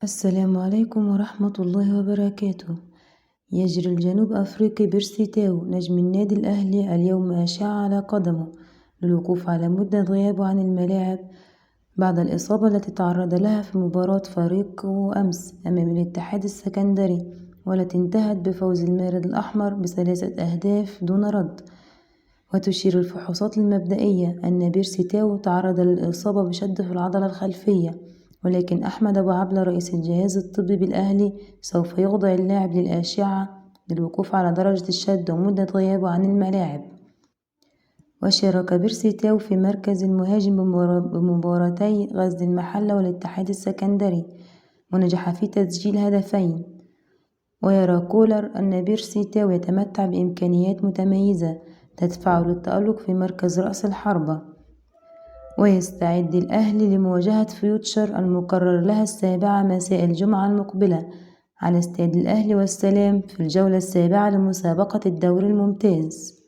السلام عليكم ورحمة الله وبركاته. يجري الجنوب أفريقي بيرسي تاو نجم النادي الأهلي اليوم أشاع على قدمه للوقوف على مدة غيابه عن الملاعب بعد الإصابة التي تعرض لها في مباراة فريقه أمس أمام الاتحاد السكندري، والتي انتهت بفوز المارد الأحمر ب3 أهداف دون رد. وتشير الفحوصات المبدئية أن بيرسي تاو تعرض للإصابة بشد في العضلة الخلفية، ولكن أحمد أبو عبلة رئيس الجهاز الطبي بالأهلي سوف يخضع اللاعب للأشعة للوقوف على درجة الشد ومدة غيابه عن الملاعب. وشارك بيرسي تاو في مركز المهاجم بمباراتي غزل المحلة والاتحاد السكندري، ونجح في تسجيل هدفين. ويرى كولر أن بيرسي تاو يتمتع بإمكانيات متميزة تدفعه للتألق في مركز رأس الحربة. ويستعد الأهلي لمواجهة فيوتشر المقرر لها 7 مساء الجمعة المقبلة على استاد الأهلي والسلام في الجولة 7 لمسابقة الدوري الممتاز.